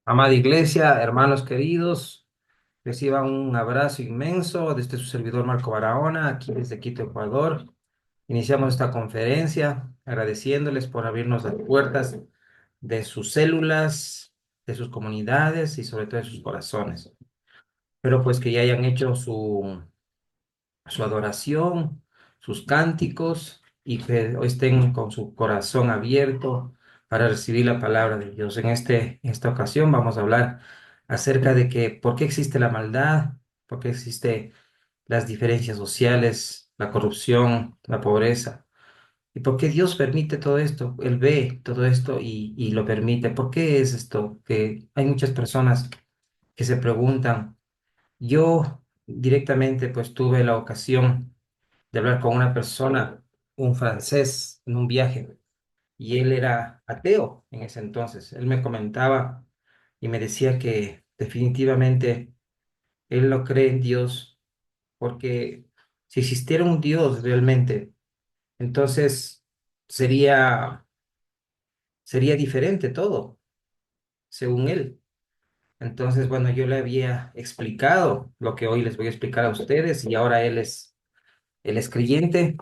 Amada Iglesia, hermanos queridos, reciban un abrazo inmenso desde su servidor Marco Barahona, aquí desde Quito, Ecuador. Iniciamos esta conferencia agradeciéndoles por abrirnos las puertas de sus células, de sus comunidades y sobre todo de sus corazones. Espero pues que ya hayan hecho su adoración, sus cánticos y que hoy estén con su corazón abierto para recibir la palabra de Dios. En esta ocasión vamos a hablar acerca de que por qué existe la maldad, por qué existe las diferencias sociales, la corrupción, la pobreza. ¿Y por qué Dios permite todo esto? Él ve todo esto y lo permite. ¿Por qué es esto? Que hay muchas personas que se preguntan. Yo directamente pues tuve la ocasión de hablar con una persona, un francés, en un viaje, y él era ateo en ese entonces. Él me comentaba y me decía que definitivamente él no cree en Dios, porque si existiera un Dios realmente, entonces sería, sería diferente todo, según él. Entonces, bueno, yo le había explicado lo que hoy les voy a explicar a ustedes y ahora él es creyente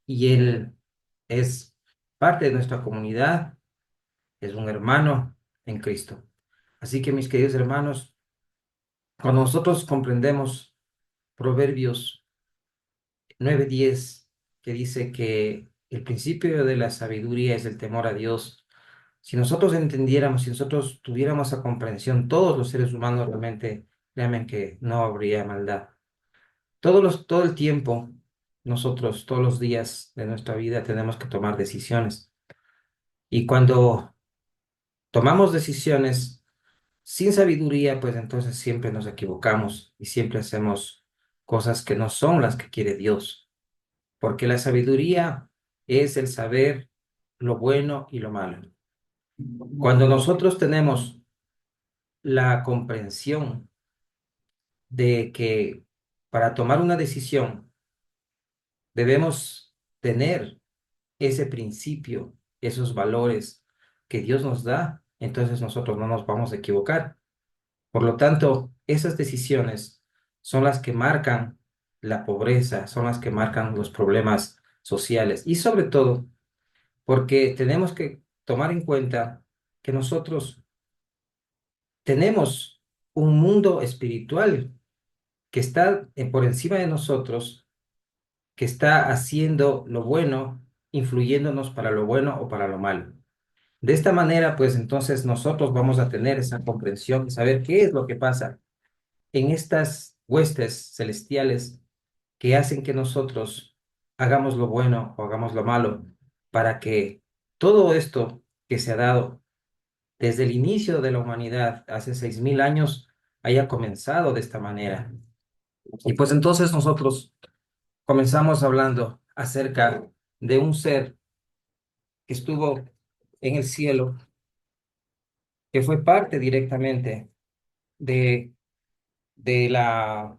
y él es parte de nuestra comunidad, es un hermano en Cristo. Así que mis queridos hermanos, cuando nosotros comprendemos Proverbios 9:10, que dice que el principio de la sabiduría es el temor a Dios, si nosotros entendiéramos, si nosotros tuviéramos esa comprensión, todos los seres humanos realmente, créanme que no habría maldad. Todo el tiempo, nosotros, todos los días de nuestra vida tenemos que tomar decisiones. Y cuando tomamos decisiones sin sabiduría, pues entonces siempre nos equivocamos y siempre hacemos cosas que no son las que quiere Dios. Porque la sabiduría es el saber lo bueno y lo malo. Cuando nosotros tenemos la comprensión de que para tomar una decisión debemos tener ese principio, esos valores que Dios nos da, entonces nosotros no nos vamos a equivocar. Por lo tanto, esas decisiones son las que marcan la pobreza, son las que marcan los problemas sociales y sobre todo porque tenemos que tomar en cuenta que nosotros tenemos un mundo espiritual que está por encima de nosotros, que está haciendo lo bueno, influyéndonos para lo bueno o para lo malo. De esta manera, pues entonces nosotros vamos a tener esa comprensión y saber qué es lo que pasa en estas huestes celestiales que hacen que nosotros hagamos lo bueno o hagamos lo malo, para que todo esto que se ha dado desde el inicio de la humanidad, hace 6000 años, haya comenzado de esta manera. Y pues entonces nosotros comenzamos hablando acerca de un ser que estuvo en el cielo, que fue parte directamente de, de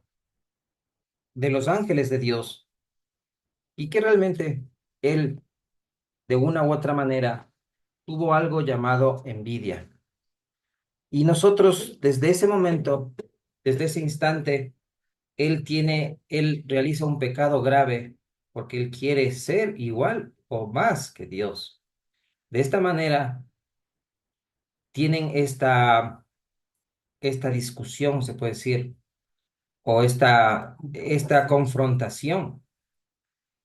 de los ángeles de Dios y que realmente él, de una u otra manera, tuvo algo llamado envidia. Y nosotros, desde ese momento, desde ese instante, él realiza un pecado grave porque él quiere ser igual o más que Dios. De esta manera, tienen esta discusión, se puede decir, o esta confrontación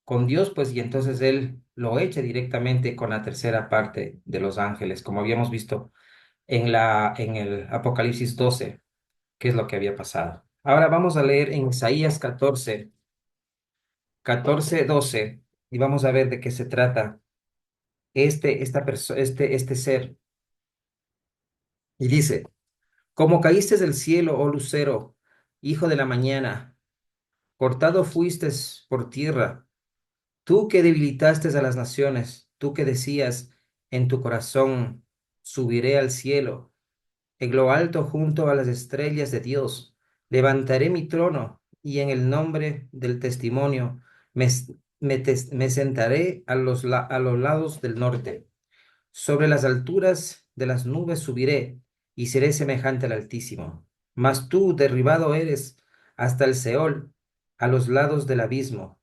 con Dios, pues, y entonces él lo echa directamente con la tercera parte de los ángeles, como habíamos visto en el Apocalipsis 12, qué es lo que había pasado. Ahora vamos a leer en Isaías 14:12, y vamos a ver de qué se trata este ser. Y dice, como caíste del cielo, oh lucero, hijo de la mañana, cortado fuiste por tierra. Tú que debilitaste a las naciones, tú que decías en tu corazón, subiré al cielo, en lo alto junto a las estrellas de Dios, levantaré mi trono y en el nombre del testimonio me sentaré a los lados del norte. Sobre las alturas de las nubes subiré y seré semejante al Altísimo. Mas tú derribado eres hasta el Seol, a los lados del abismo.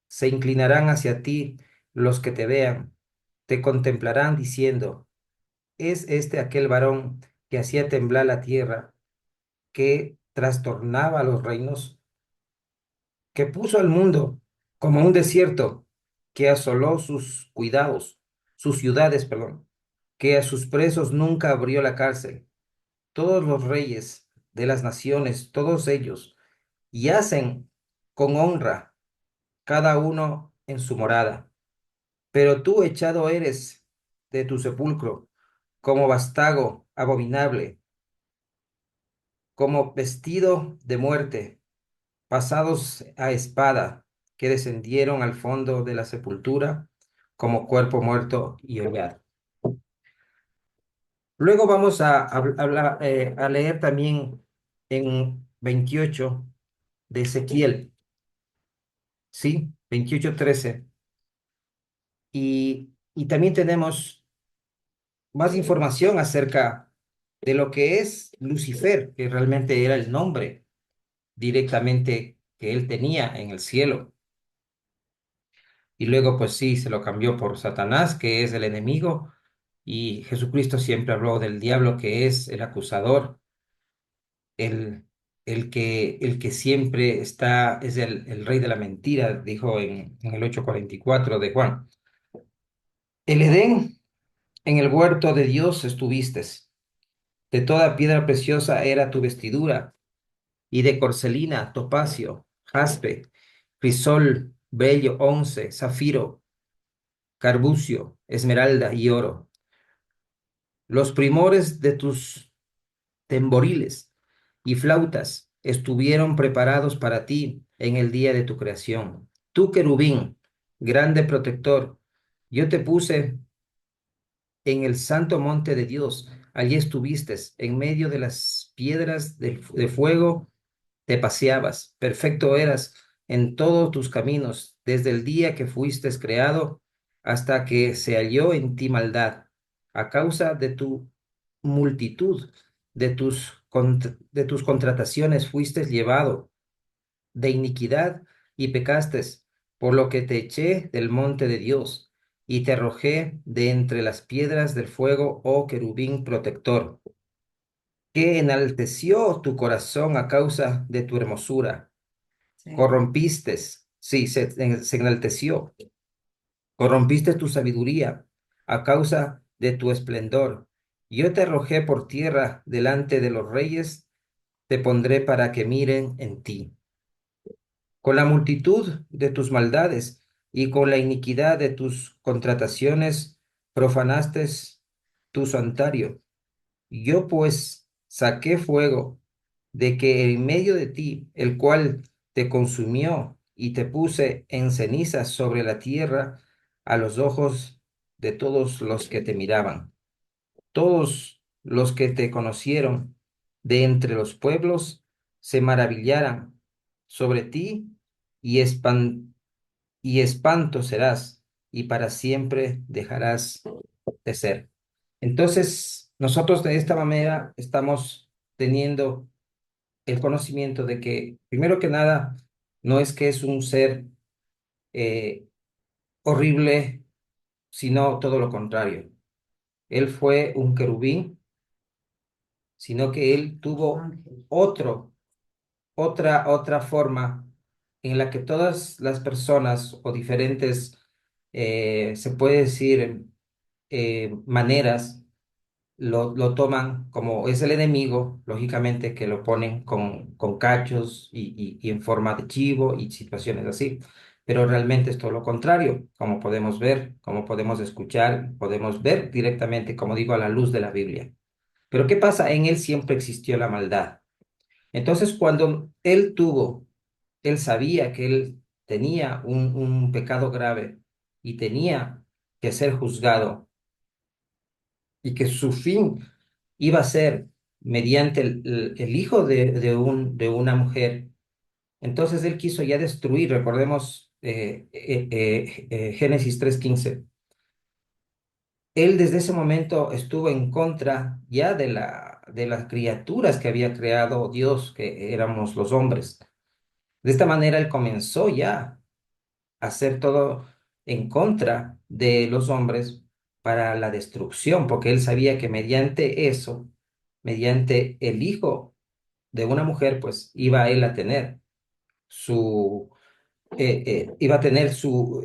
Se inclinarán hacia ti los que te vean, te contemplarán diciendo, ¿es este aquel varón que hacía temblar la tierra, que trastornaba los reinos, que puso al mundo como un desierto, que asoló sus cuidados, sus ciudades, perdón, que a sus presos nunca abrió la cárcel? Todos los reyes de las naciones, todos ellos, yacen con honra, cada uno en su morada. Pero tú echado eres de tu sepulcro, como vástago abominable, como vestido de muerte, pasados a espada, que descendieron al fondo de la sepultura, como cuerpo muerto y hollado. Luego vamos a leer también en 28 de Ezequiel, ¿sí? 28:13. Y también tenemos más información acerca de lo que es Lucifer, que realmente era el nombre directamente que él tenía en el cielo. Y luego, pues sí, se lo cambió por Satanás, que es el enemigo, y Jesucristo siempre habló del diablo, que es el acusador, el, el que siempre está, es el rey de la mentira, dijo en el 8:44 de Juan. El Edén, en el huerto de Dios estuviste. De toda piedra preciosa era tu vestidura, y de corcelina, topacio, jaspe, crisol, bello, once, zafiro, carbucio, esmeralda y oro. Los primores de tus temboriles y flautas estuvieron preparados para ti en el día de tu creación. Tú, querubín, grande protector, yo te puse en el santo monte de Dios. Allí estuviste, en medio de las piedras de fuego te paseabas. Perfecto eras en todos tus caminos, desde el día que fuiste creado hasta que se halló en ti maldad, a causa de tu multitud, de tus contrataciones fuiste llevado de iniquidad y pecaste, por lo que te eché del monte de Dios y te arrojé de entre las piedras del fuego, oh querubín protector, que enalteció tu corazón a causa de tu hermosura. Corrompiste, sí, se enalteció, corrompiste tu sabiduría a causa de tu esplendor. Yo te arrojé por tierra delante de los reyes, te pondré para que miren en ti. Con la multitud de tus maldades y con la iniquidad de tus contrataciones profanaste tu santuario. Yo pues saqué fuego de que en medio de ti, el cual te consumió y te puse en cenizas sobre la tierra a los ojos de todos los que te miraban. Todos los que te conocieron de entre los pueblos se maravillaran sobre ti y, y espanto serás y para siempre dejarás de ser. Entonces, nosotros de esta manera estamos teniendo el conocimiento de que, primero que nada, no es que es un ser eh, horrible, sino todo lo contrario. Él fue un querubín, sino que él tuvo otra forma en la que todas las personas o diferentes, se puede decir, maneras lo toman como es el enemigo, lógicamente que lo ponen con cachos y en forma de chivo y situaciones así. Pero realmente es todo lo contrario, como podemos ver, como podemos escuchar, podemos ver directamente, como digo, a la luz de la Biblia. Pero ¿qué pasa? En él siempre existió la maldad. Entonces, cuando él sabía que él tenía un pecado grave y tenía que ser juzgado y que su fin iba a ser mediante el hijo de una mujer. Entonces él quiso ya destruir, recordemos Génesis 3:15. Él desde ese momento estuvo en contra ya de las criaturas que había creado Dios, que éramos los hombres. De esta manera él comenzó ya a hacer todo en contra de los hombres para la destrucción, porque él sabía que mediante eso, mediante el hijo de una mujer, pues iba él a tener su, iba a tener su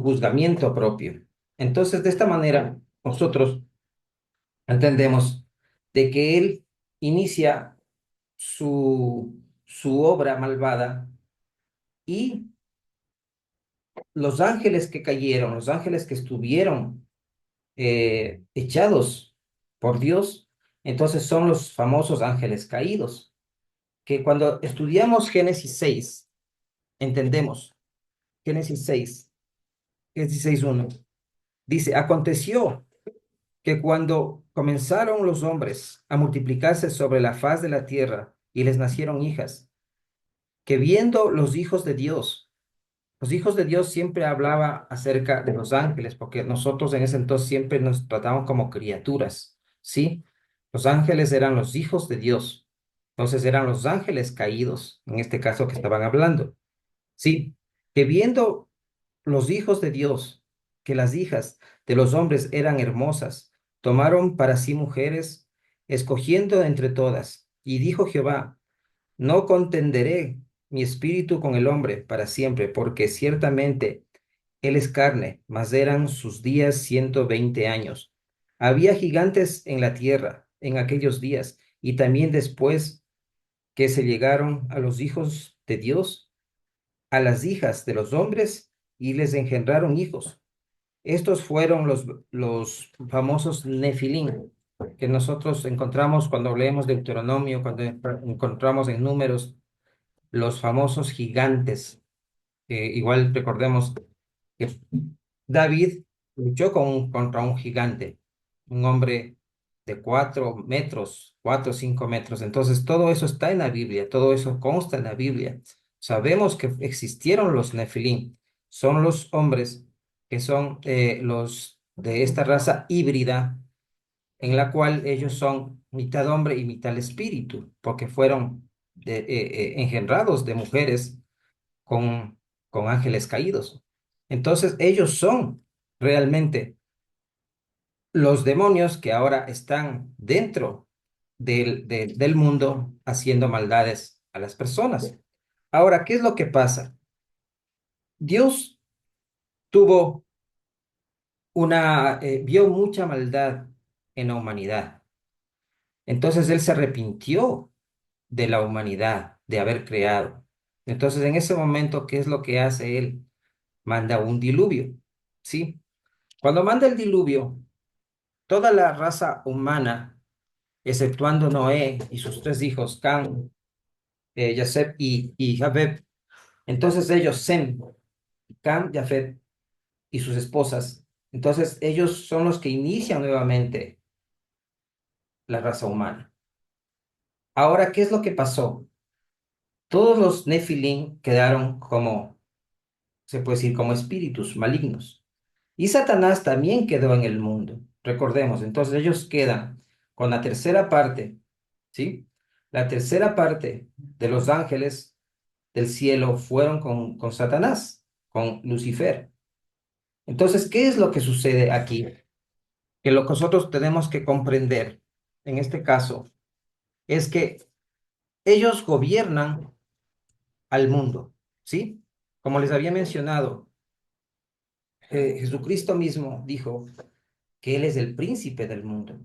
juzgamiento propio. Entonces, de esta manera, nosotros entendemos de que él inicia su obra malvada y los ángeles que cayeron, los ángeles que estuvieron echados por Dios, entonces son los famosos ángeles caídos, que cuando estudiamos Génesis 6 entendemos, Génesis 6, Génesis 6:1, dice, aconteció que cuando comenzaron los hombres a multiplicarse sobre la faz de la tierra y les nacieron hijas, que viendo los hijos de Dios siempre hablaba acerca de los ángeles, porque nosotros en ese entonces siempre nos tratamos como criaturas, ¿sí? Los ángeles eran los hijos de Dios, entonces eran los ángeles caídos, en este caso que estaban hablando, ¿sí? Que viendo los hijos de Dios, que las hijas de los hombres eran hermosas, tomaron para sí mujeres, escogiendo entre todas. Y dijo Jehová, no contenderé mi espíritu con el hombre para siempre, porque ciertamente él es carne, mas eran sus días 120 años. Había gigantes en la tierra en aquellos días, y también después que se llegaron a los hijos de Dios, a las hijas de los hombres, y les engendraron hijos. Estos fueron los famosos Nefilim, que nosotros encontramos cuando leemos Deuteronomio, cuando encontramos en Números, los famosos gigantes. Igual recordemos que David luchó contra un gigante, un hombre de 4 metros, 4 o 5 metros. Entonces, todo eso está en la Biblia, todo eso consta en la Biblia. Sabemos que existieron los Nefilim, son los hombres que son los de esta raza híbrida, en la cual ellos son mitad hombre y mitad espíritu, porque fueron engendrados de mujeres con, con ángeles caídos. Entonces, ellos son realmente los demonios que ahora están dentro del mundo haciendo maldades a las personas. Ahora, ¿qué es lo que pasa? Dios tuvo vio mucha maldad en la humanidad. Entonces, Él se arrepintió de la humanidad, de haber creado. Entonces, en ese momento, ¿qué es lo que hace Él? Manda un diluvio, ¿sí? Cuando manda el diluvio, toda la raza humana, exceptuando Noé y sus 3 hijos, Cam, Yafet y Jafet, entonces ellos, Sem, Cam, Jafet y sus esposas, entonces ellos son los que inician nuevamente la raza humana. Ahora, ¿qué es lo que pasó? Todos los Nefilim quedaron como, se puede decir, como espíritus malignos. Y Satanás también quedó en el mundo. Recordemos, entonces ellos quedan con la tercera parte, ¿sí? La tercera parte de los ángeles del cielo fueron con Satanás, con Lucifer. Entonces, ¿qué es lo que sucede aquí? Que lo que nosotros tenemos que comprender en este caso es que ellos gobiernan al mundo, ¿sí? Como les había mencionado, Jesucristo mismo dijo que Él es el príncipe del mundo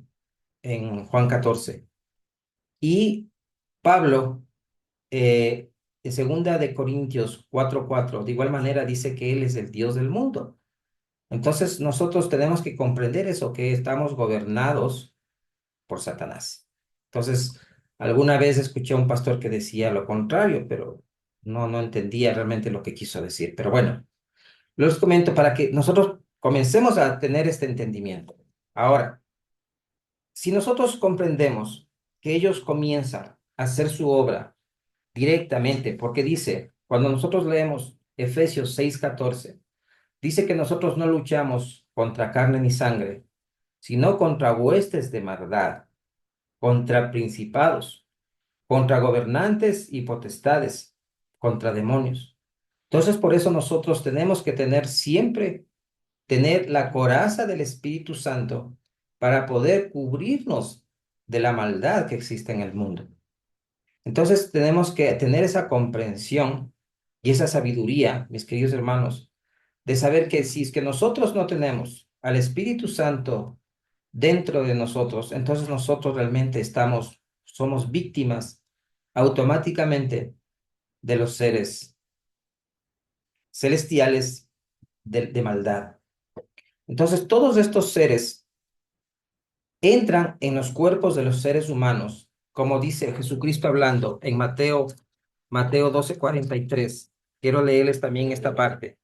en Juan 14. Y Pablo, en segunda de Corintios 4:4, de igual manera dice que Él es el Dios del mundo. Entonces nosotros tenemos que comprender eso, que estamos gobernados por Satanás. Entonces, alguna vez escuché a un pastor que decía lo contrario, pero no entendía realmente lo que quiso decir. Pero bueno, los comento para que nosotros comencemos a tener este entendimiento. Ahora, si nosotros comprendemos que ellos comienzan a hacer su obra directamente, porque dice, cuando nosotros leemos Efesios 6:14, dice que nosotros no luchamos contra carne ni sangre, sino contra huestes de maldad, contra principados, contra gobernantes y potestades, contra demonios. Entonces, por eso nosotros tenemos que tener siempre, tener la coraza del Espíritu Santo para poder cubrirnos de la maldad que existe en el mundo. Entonces, tenemos que tener esa comprensión y esa sabiduría, mis queridos hermanos, de saber que si es que nosotros no tenemos al Espíritu Santo dentro de nosotros, entonces nosotros realmente somos víctimas automáticamente de los seres celestiales de maldad. Entonces, todos estos seres entran en los cuerpos de los seres humanos, como dice Jesucristo hablando en Mateo 12:43. Quiero leerles también esta parte.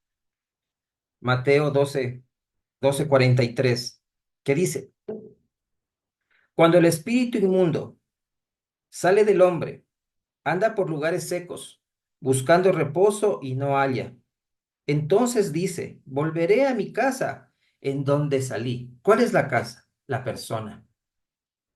Mateo 12:43, que dice, cuando el espíritu inmundo sale del hombre, anda por lugares secos, buscando reposo y no halla. Entonces dice, volveré a mi casa en donde salí. ¿Cuál es la casa? La persona,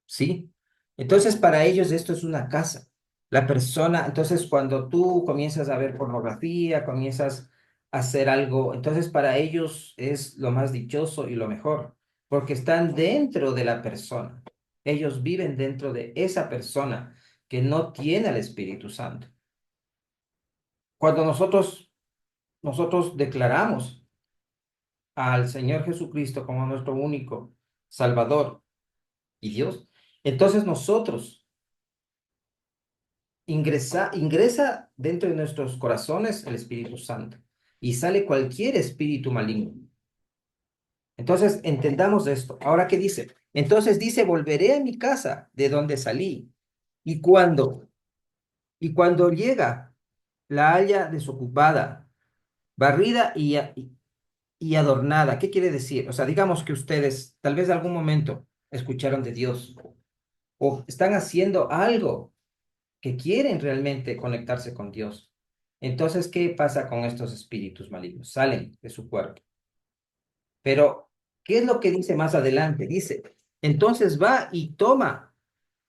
¿sí? Entonces para ellos esto es una casa. La persona, entonces cuando tú comienzas a ver pornografía, comienzas a hacer algo, entonces para ellos es lo más dichoso y lo mejor, porque están dentro de la persona. Ellos viven dentro de esa persona que no tiene al Espíritu Santo. Cuando nosotros declaramos al Señor Jesucristo como nuestro único Salvador y Dios, entonces nosotros ingresa dentro de nuestros corazones el Espíritu Santo y sale cualquier espíritu maligno. Entonces entendamos esto. Ahora, ¿qué dice? Entonces dice, volveré a mi casa de donde salí. Y cuando llega, la haya desocupada, barrida y adornada. ¿Qué quiere decir? O sea, digamos que ustedes tal vez en algún momento escucharon de Dios o están haciendo algo que quieren realmente conectarse con Dios. Entonces, ¿qué pasa con estos espíritus malignos? Salen de su cuerpo. Pero, ¿qué es lo que dice más adelante? Dice, entonces va y toma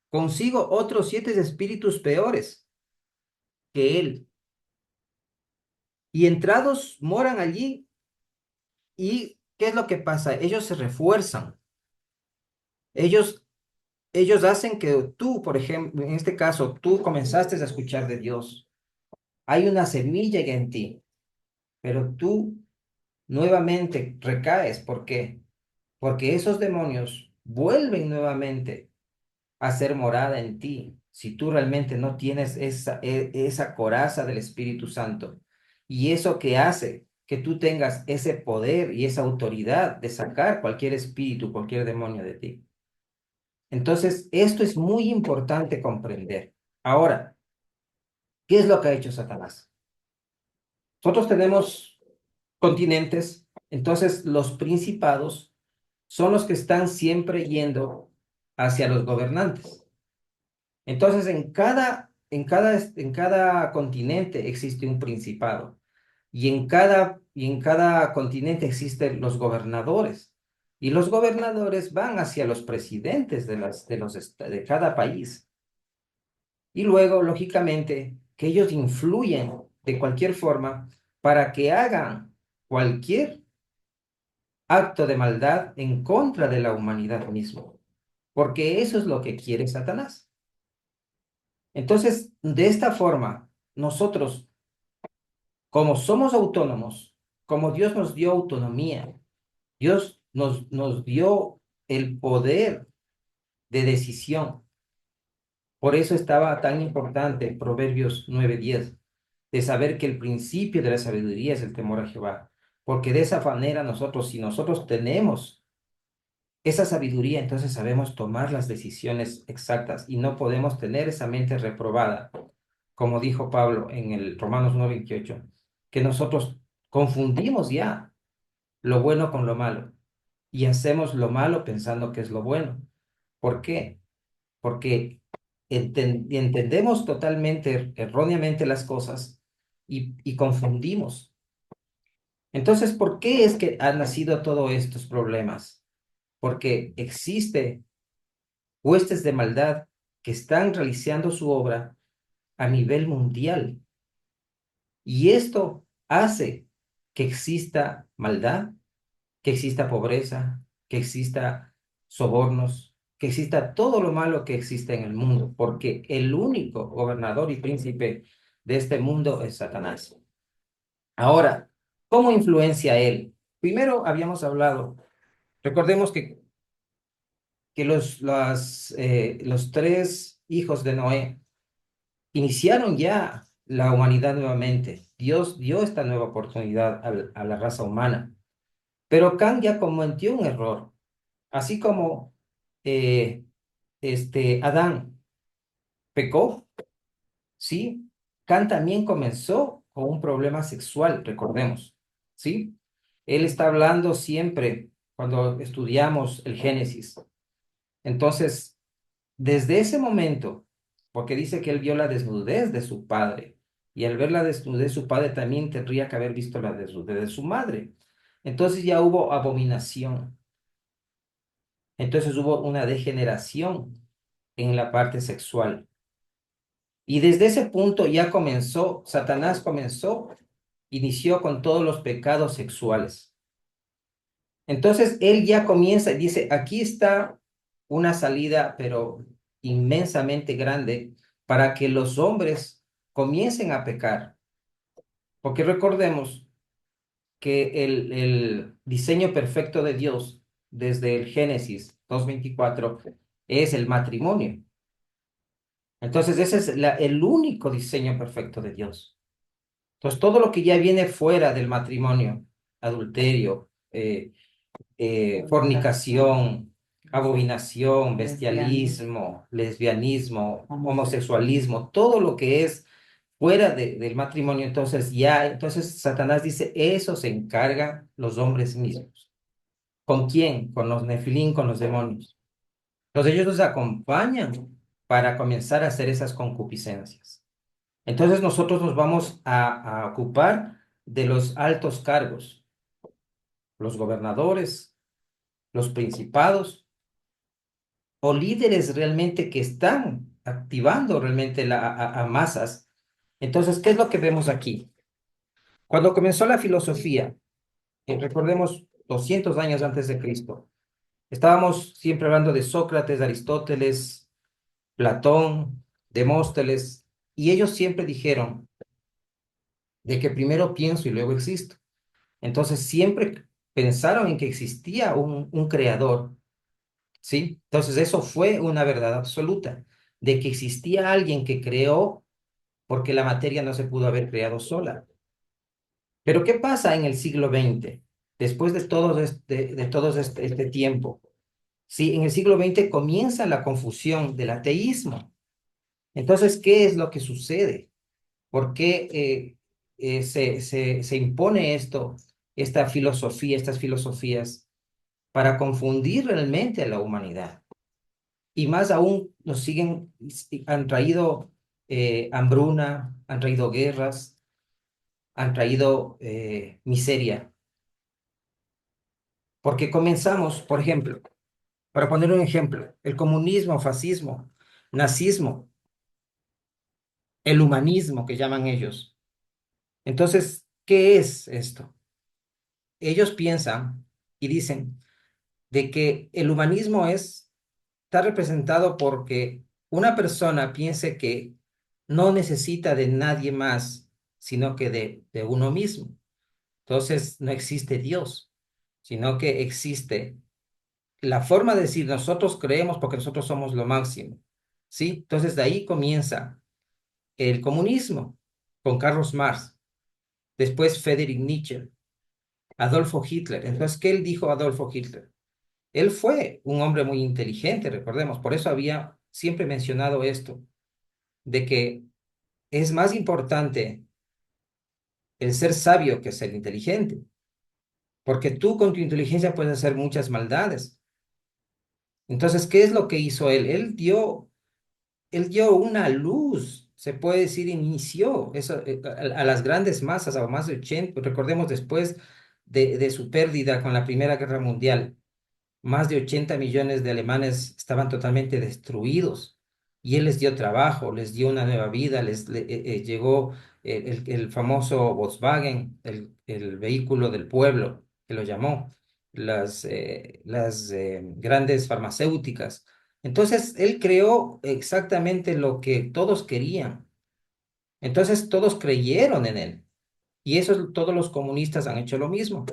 consigo otros 7 espíritus peores que él. Y entrados moran allí. ¿Y qué es lo que pasa? Ellos se refuerzan. Ellos ellos hacen que tú, por ejemplo, en este caso, tú comenzaste a escuchar de Dios. Hay una semilla en ti, pero tú nuevamente recaes. ¿Por qué? Porque esos demonios vuelven nuevamente a ser morada en ti si tú realmente no tienes esa coraza del Espíritu Santo. Y eso que hace que tú tengas ese poder y esa autoridad de sacar cualquier espíritu, cualquier demonio de ti. Entonces, esto es muy importante comprender. Ahora, ¿qué es lo que ha hecho Satanás? Nosotros tenemos continentes, entonces los principados son los que están siempre yendo hacia los gobernantes. Entonces, en cada continente existe un principado y en cada continente existen los gobernadores. Y los gobernadores van hacia los presidentes de cada país. Y luego, lógicamente, que ellos influyen de cualquier forma para que hagan cualquier acto de maldad en contra de la humanidad misma, porque eso es lo que quiere Satanás. Entonces, de esta forma, nosotros, como somos autónomos, como Dios nos dio autonomía, Dios nos dio el poder de decisión. Por eso estaba tan importante Proverbios 9:10, de saber que el principio de la sabiduría es el temor a Jehová, porque de esa manera nosotros, si nosotros tenemos esa sabiduría, entonces sabemos tomar las decisiones exactas y no podemos tener esa mente reprobada, como dijo Pablo en el Romanos 9:28, que nosotros confundimos ya lo bueno con lo malo y hacemos lo malo pensando que es lo bueno. ¿Por qué? Porque entendemos totalmente erróneamente las cosas y confundimos. Entonces, ¿por qué es que han nacido todos estos problemas? Porque existe huestes de maldad que están realizando su obra a nivel mundial. Y esto hace que exista maldad, que exista pobreza, que exista sobornos, que exista todo lo malo que existe en el mundo, porque el único gobernador y príncipe de este mundo es Satanás. Ahora, ¿cómo influencia él? Primero habíamos hablado, recordemos que los tres hijos de Noé iniciaron ya la humanidad nuevamente. Dios dio esta nueva oportunidad a la raza humana. Pero Can ya cometió un error, así como eh, Adán pecó, ¿sí? Can también comenzó con un problema sexual, recordemos, ¿sí? Él está hablando siempre cuando estudiamos el Génesis. Entonces, desde ese momento, porque dice que él vio la desnudez de su padre, y al ver la desnudez de su padre también tendría que haber visto la desnudez de su madre. Entonces ya hubo abominación. Entonces hubo una degeneración en la parte sexual. Y desde ese punto ya comenzó, Satanás comenzó, inició con todos los pecados sexuales. Entonces él ya comienza y dice, aquí está una salida, pero inmensamente grande, para que los hombres comiencen a pecar. Porque recordemos que el diseño perfecto de Dios, desde el Génesis 2:24 es el matrimonio. Entonces, ese es el único diseño perfecto de Dios. Entonces, todo lo que ya viene fuera del matrimonio, adulterio, fornicación, abominación, bestialismo, lesbianismo, homosexualismo, todo lo que es fuera del matrimonio, entonces Satanás dice, eso se encargan los hombres mismos. ¿Con quién? Con los nefilín, con los demonios. Entonces ellos nos acompañan para comenzar a hacer esas concupiscencias. Entonces nosotros nos vamos a ocupar de los altos cargos, los gobernadores, los principados o líderes realmente que están activando realmente a masas. Entonces, ¿qué es lo que vemos aquí? Cuando comenzó la filosofía, recordemos 200 años antes de Cristo, estábamos siempre hablando de Sócrates, Aristóteles, Platón, Demóstenes, y ellos siempre dijeron de que primero pienso y luego existo. Entonces siempre pensaron en que existía un creador, ¿sí? Entonces eso fue una verdad absoluta, de que existía alguien que creó porque la materia no se pudo haber creado sola. Pero ¿qué pasa en el siglo XX? Después de todo este tiempo, sí, en el siglo XX comienza la confusión del ateísmo. Entonces, ¿qué es lo que sucede? ¿Por qué se impone esta filosofía, estas filosofías, para confundir realmente a la humanidad? Y más aún nos siguen, han traído hambruna, han traído guerras, han traído miseria. Porque comenzamos, por ejemplo, para poner un ejemplo, el comunismo, fascismo, nazismo, el humanismo que llaman ellos. Entonces, ¿qué es esto? Ellos piensan y dicen de que el humanismo está representado porque una persona piense que no necesita de nadie más, sino que de uno mismo. Entonces, no existe Dios, sino que existe la forma de decir nosotros creemos porque nosotros somos lo máximo, ¿sí? Entonces de ahí comienza el comunismo con Carlos Marx, después Friedrich Nietzsche, Adolfo Hitler. Entonces, ¿qué él dijo Adolfo Hitler? Él fue un hombre muy inteligente, recordemos, por eso había siempre mencionado esto, de que es más importante el ser sabio que ser inteligente, porque tú con tu inteligencia puedes hacer muchas maldades. Entonces, ¿qué es lo que hizo él? Él dio una luz, se puede decir, inició eso, a las grandes masas, a más de 80, recordemos después de su pérdida con la Primera Guerra Mundial, más de 80 millones de alemanes estaban totalmente destruidos y él les dio trabajo, les dio una nueva vida, llegó el famoso Volkswagen, el vehículo del pueblo, que lo llamó, las grandes farmacéuticas. Entonces, él creó exactamente lo que todos querían. Entonces, todos creyeron en él. Y eso todos los comunistas han hecho lo mismo.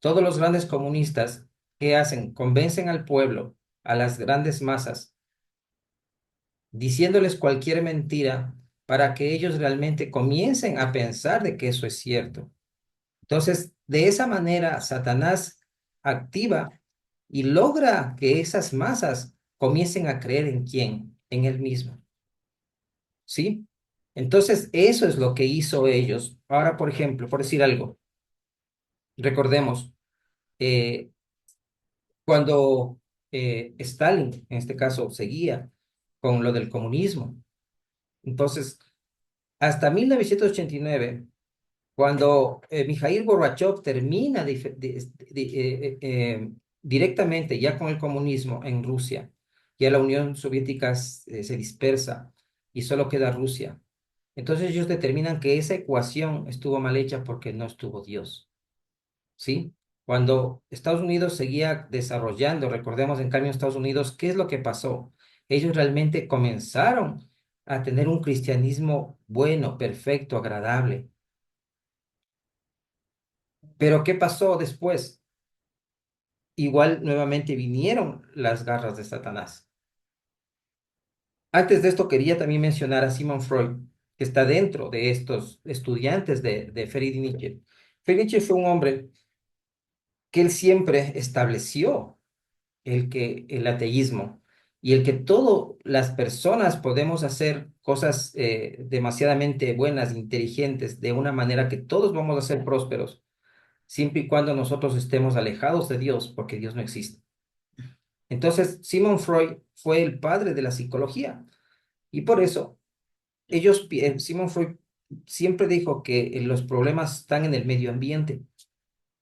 Todos los grandes comunistas, ¿qué hacen? Convencen al pueblo, a las grandes masas, diciéndoles cualquier mentira para que ellos realmente comiencen a pensar de que eso es cierto. Entonces, de esa manera, Satanás activa y logra que esas masas comiencen a creer en quién, en él mismo, ¿sí? Entonces, eso es lo que hizo ellos. Ahora, por ejemplo, por decir algo, recordemos, eh, cuando Stalin, en este caso, seguía con lo del comunismo. Entonces, hasta 1989, cuando Mikhail Gorbachev termina directamente ya con el comunismo en Rusia, ya la Unión Soviética se dispersa y solo queda Rusia. Entonces ellos determinan que esa ecuación estuvo mal hecha porque no estuvo Dios. ¿Sí? Cuando Estados Unidos seguía desarrollando, recordemos en cambio en Estados Unidos, ¿qué es lo que pasó? Ellos realmente comenzaron a tener un cristianismo bueno, perfecto, agradable. Pero ¿qué pasó después? Igual nuevamente vinieron las garras de Satanás. Antes de esto quería también mencionar a Sigmund Freud, que está dentro de estos estudiantes de Friedrich Nietzsche. Friedrich Nietzsche fue un hombre que él siempre estableció el ateísmo y el que todas las personas podemos hacer cosas demasiadamente buenas, inteligentes, de una manera que todos vamos a ser prósperos, siempre y cuando nosotros estemos alejados de Dios, porque Dios no existe. Entonces, Sigmund Freud fue el padre de la psicología y por eso Sigmund Freud siempre dijo que los problemas están en el medio ambiente,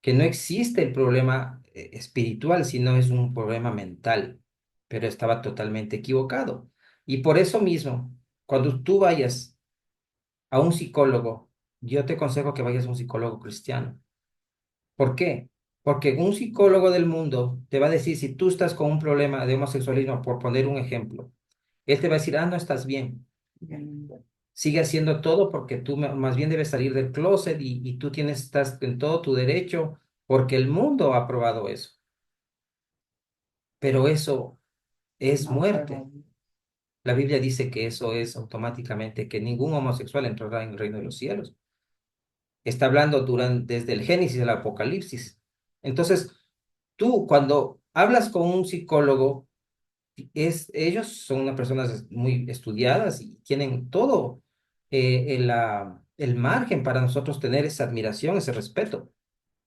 que no existe el problema espiritual, sino es un problema mental, pero estaba totalmente equivocado. Y por eso mismo, cuando tú vayas a un psicólogo, yo te aconsejo que vayas a un psicólogo cristiano. ¿Por qué? Porque un psicólogo del mundo te va a decir, si tú estás con un problema de homosexualismo, por poner un ejemplo, él te va a decir, no estás bien. Sigue haciendo todo porque tú más bien debes salir del closet y tú estás en todo tu derecho porque el mundo ha aprobado eso. Pero eso es muerte. La Biblia dice que eso es automáticamente que ningún homosexual entrará en el reino de los cielos. Está hablando desde el Génesis al Apocalipsis. Entonces, tú cuando hablas con un psicólogo, ellos son unas personas muy estudiadas y tienen todo el margen para nosotros tener esa admiración, ese respeto.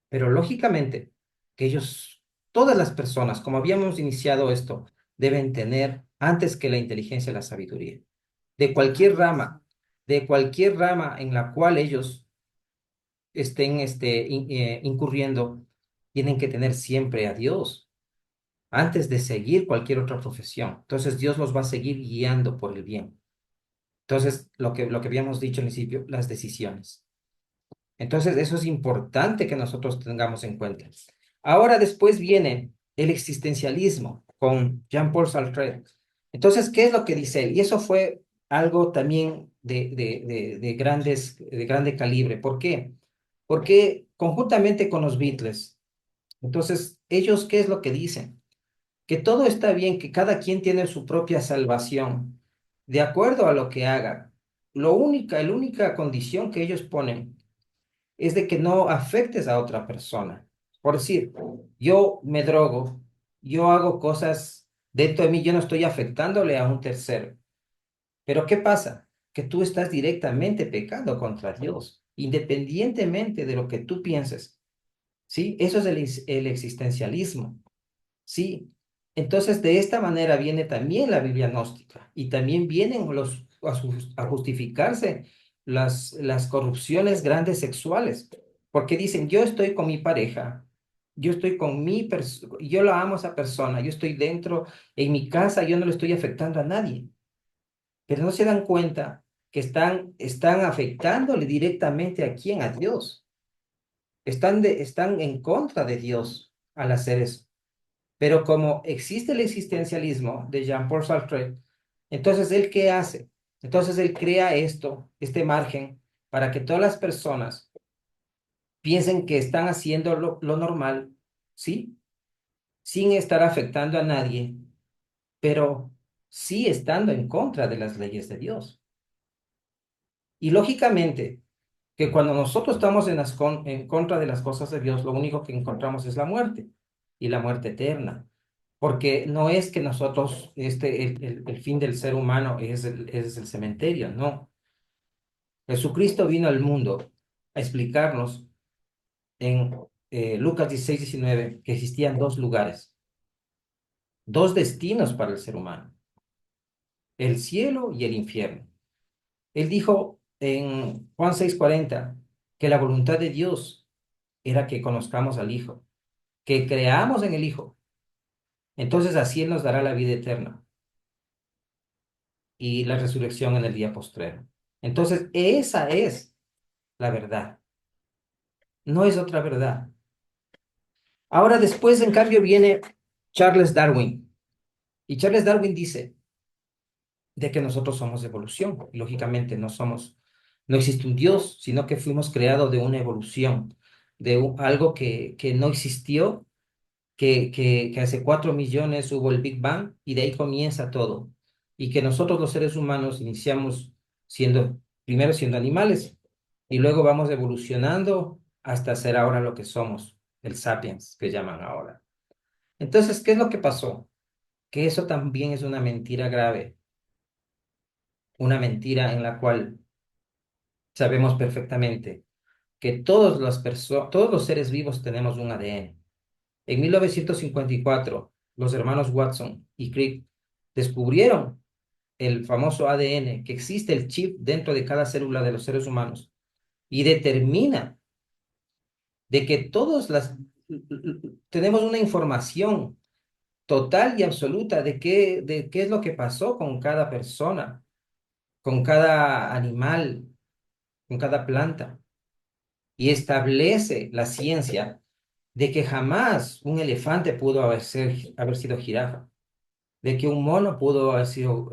Pero lógicamente que ellos, todas las personas, como habíamos iniciado esto, deben tener antes que la inteligencia la sabiduría. De cualquier rama, de cualquier rama en la cual ellos estén incurriendo, tienen que tener siempre a Dios antes de seguir cualquier otra profesión. Entonces Dios los va a seguir guiando por el bien. Entonces, lo que habíamos dicho al principio, las decisiones. Entonces, eso es importante que nosotros tengamos en cuenta. Ahora después viene el existencialismo con Jean-Paul Sartre. Entonces, ¿qué es lo que dice él? Y eso fue algo también de grande calibre. ¿Por qué? Porque conjuntamente con los Beatles, entonces, ellos, ¿qué es lo que dicen? Que todo está bien, que cada quien tiene su propia salvación, de acuerdo a lo que haga. La única condición que ellos ponen es de que no afectes a otra persona. Por decir, yo me drogo, yo hago cosas dentro de mí, yo no estoy afectándole a un tercero. Pero ¿qué pasa? Que tú estás directamente pecando contra Dios, independientemente de lo que tú pienses. ¿Sí? Eso es el existencialismo. ¿Sí? Entonces, de esta manera viene también la Biblia gnóstica y también vienen a justificarse las corrupciones grandes sexuales. porque dicen, yo estoy con mi pareja, yo estoy con yo la amo a esa persona, yo estoy dentro, en mi casa, yo no le estoy afectando a nadie, pero no se dan cuenta que están afectándole directamente a quién, a Dios. Están en contra de Dios al hacer eso. Pero como existe el existencialismo de Jean-Paul Sartre, entonces él ¿qué hace? Entonces él crea este margen para que todas las personas piensen que están haciendo lo normal, ¿sí? Sin estar afectando a nadie, pero sí estando en contra de las leyes de Dios. Y lógicamente, que cuando nosotros estamos en contra de las cosas de Dios, lo único que encontramos es la muerte y la muerte eterna. Porque no es que nosotros, el fin del ser humano es el cementerio, no. Jesucristo vino al mundo a explicarnos en Lucas 16:19 que existían dos lugares, dos destinos para el ser humano, el cielo y el infierno. Él dijo en Juan 6:40 que la voluntad de Dios era que conozcamos al Hijo, que creamos en el Hijo. Entonces así Él nos dará la vida eterna y la resurrección en el día postrero. Entonces esa es la verdad, no es otra verdad. Ahora después, en cambio, viene Charles Darwin. Y Charles Darwin dice de que nosotros somos evolución. Lógicamente no existe un Dios, sino que fuimos creados de una evolución, algo que no existió, que hace 4 millones hubo el Big Bang y de ahí comienza todo. Y que nosotros los seres humanos iniciamos primero siendo animales y luego vamos evolucionando hasta ser ahora lo que somos, el sapiens que llaman ahora. Entonces, ¿qué es lo que pasó? Que eso también es una mentira grave, una mentira en la cual sabemos perfectamente que todos los seres vivos tenemos un ADN. En 1954, los hermanos Watson y Crick descubrieron el famoso ADN, que existe el chip dentro de cada célula de los seres humanos y determina de que tenemos una información total y absoluta de qué es lo que pasó con cada persona, con cada animal, con cada planta. Y establece la ciencia de que jamás un elefante pudo haber sido jirafa, de que un mono pudo haber sido,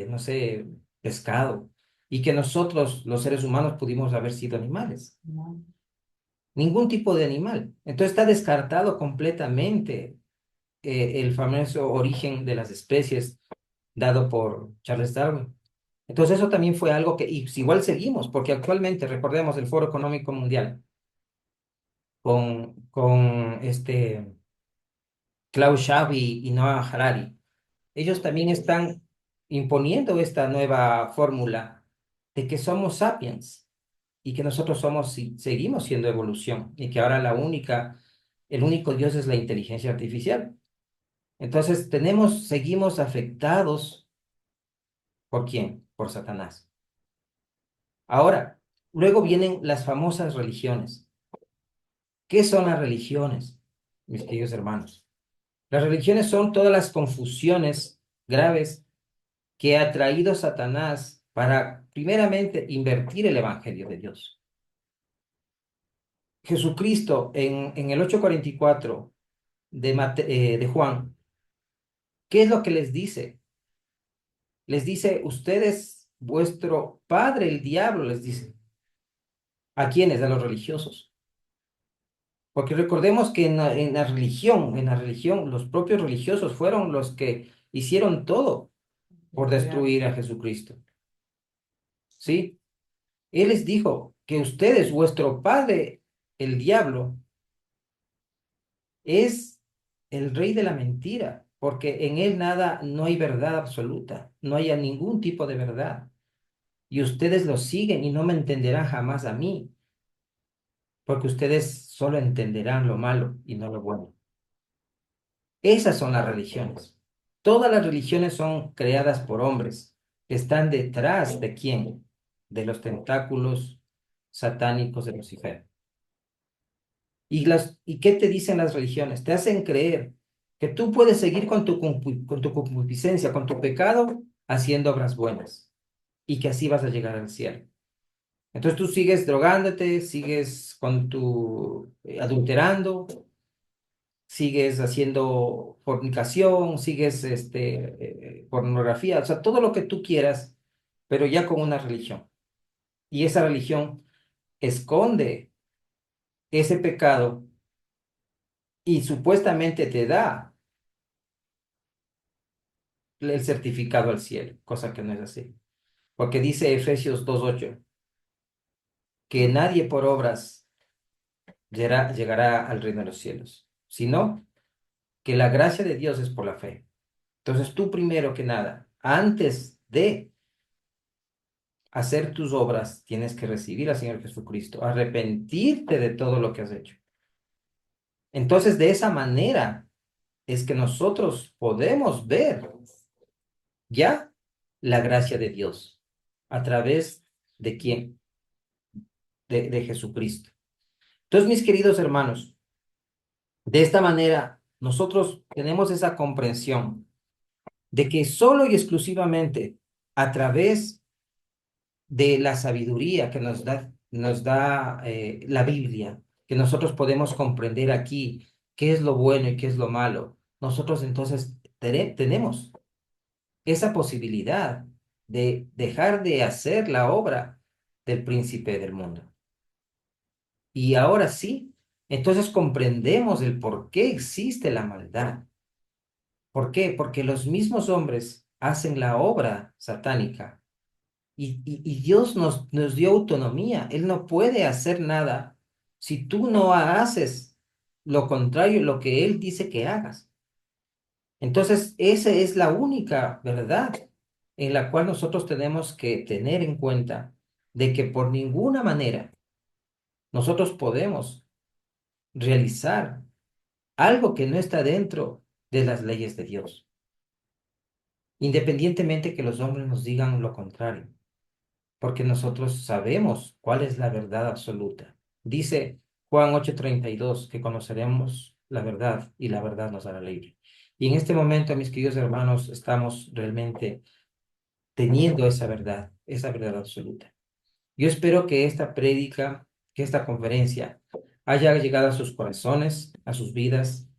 no sé, pescado, y que nosotros, los seres humanos, pudimos haber sido animales. No. Ningún tipo de animal. Entonces está descartado completamente el famoso origen de las especies dado por Charles Darwin. Entonces eso también fue algo y pues, igual seguimos, porque actualmente, recordemos el Foro Económico Mundial, con Klaus Schwab y Noah Harari, ellos también están imponiendo esta nueva fórmula de que somos sapiens y que nosotros seguimos siendo evolución y que ahora el único Dios es la inteligencia artificial. Entonces seguimos afectados. ¿Por quién? Por Satanás. Ahora, luego vienen las famosas religiones. ¿Qué son las religiones, mis queridos hermanos? Las religiones son todas las confusiones graves que ha traído Satanás para, primeramente, invertir el Evangelio de Dios. Jesucristo en el 8:44 de Juan, ¿qué es lo que les dice? Les dice, ustedes, vuestro padre, el diablo, les dice. ¿A quiénes? A los religiosos. Porque recordemos que en la religión, los propios religiosos fueron los que hicieron todo por destruir a Jesucristo. ¿Sí? Él les dijo que ustedes, vuestro padre, el diablo, es el rey de la mentira, porque en él no hay verdad absoluta, no hay ningún tipo de verdad. Y ustedes lo siguen y no me entenderán jamás a mí, porque ustedes solo entenderán lo malo y no lo bueno. Esas son las religiones. Todas las religiones son creadas por hombres que están detrás de quién? De los tentáculos satánicos de Lucifer. ¿Y qué te dicen las religiones? Te hacen creer que tú puedes seguir con tu concupiscencia, con tu pecado, haciendo obras buenas y que así vas a llegar al cielo. Entonces tú sigues drogándote, sigues con tu adulterando, sigues haciendo fornicación, sigues pornografía, o sea, todo lo que tú quieras, pero ya con una religión. Y esa religión esconde ese pecado y supuestamente te da el certificado al cielo, cosa que no es así. Porque dice Efesios 2:8 que nadie por obras llegará al reino de los cielos, sino que la gracia de Dios es por la fe. Entonces tú primero que nada, antes de hacer tus obras, tienes que recibir al Señor Jesucristo, arrepentirte de todo lo que has hecho. Entonces de esa manera es que nosotros podemos ver ya la gracia de Dios a través de quién, de Jesucristo. Entonces, mis queridos hermanos, de esta manera nosotros tenemos esa comprensión de que solo y exclusivamente a través de la sabiduría que nos da la Biblia, que nosotros podemos comprender aquí qué es lo bueno y qué es lo malo, nosotros entonces tenemos esa posibilidad de dejar de hacer la obra del príncipe del mundo. Y ahora sí, entonces comprendemos el por qué existe la maldad. ¿Por qué? Porque los mismos hombres hacen la obra satánica y Dios nos dio autonomía. Él no puede hacer nada si tú no haces lo contrario, lo que Él dice que hagas. Entonces, esa es la única verdad en la cual nosotros tenemos que tener en cuenta de que por ninguna manera nosotros podemos realizar algo que no está dentro de las leyes de Dios, independientemente que los hombres nos digan lo contrario, porque nosotros sabemos cuál es la verdad absoluta. Dice Juan 8:32 que conoceremos la verdad y la verdad nos hará libre. Y en este momento, mis queridos hermanos, estamos realmente teniendo esa verdad absoluta. Yo espero que esta prédica, que esta conferencia haya llegado a sus corazones, a sus vidas,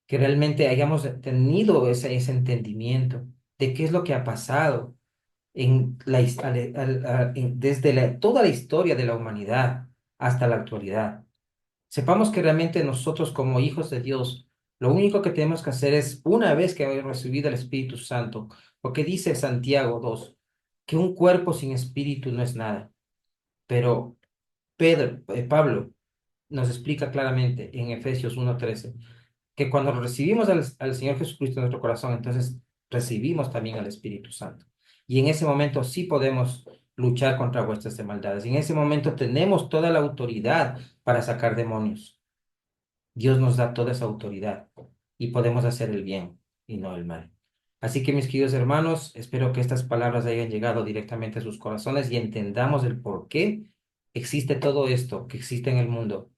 que realmente hayamos tenido ese entendimiento de qué es lo que ha pasado en desde toda la historia de la humanidad hasta la actualidad. Sepamos que realmente nosotros como hijos de Dios, lo único que tenemos que hacer es, una vez que hayamos recibido el Espíritu Santo, porque dice Santiago 2 que un cuerpo sin espíritu no es nada, pero Pablo nos explica claramente en Efesios 1:13 que cuando recibimos al Señor Jesucristo en nuestro corazón, entonces recibimos también al Espíritu Santo. Y en ese momento sí podemos luchar contra vuestras maldades. Y en ese momento tenemos toda la autoridad para sacar demonios. Dios nos da toda esa autoridad y podemos hacer el bien y no el mal. Así que mis queridos hermanos, espero que estas palabras hayan llegado directamente a sus corazones y entendamos el por qué existe todo esto que existe en el mundo.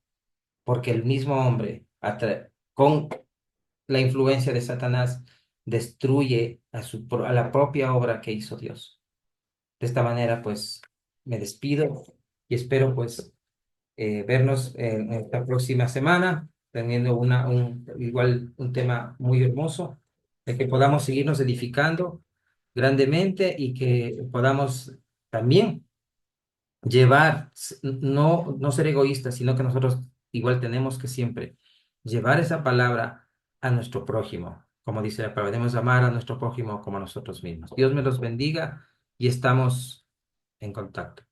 Porque el mismo hombre, con la influencia de Satanás, destruye a la propia obra que hizo Dios. De esta manera, pues, me despido y espero, pues, vernos en esta próxima semana, teniendo igual un tema muy hermoso, de que podamos seguirnos edificando grandemente y que podamos también no ser egoístas, sino que nosotros igual tenemos que siempre llevar esa palabra a nuestro prójimo, como dice la palabra, debemos amar a nuestro prójimo como a nosotros mismos. Dios me los bendiga y estamos en contacto.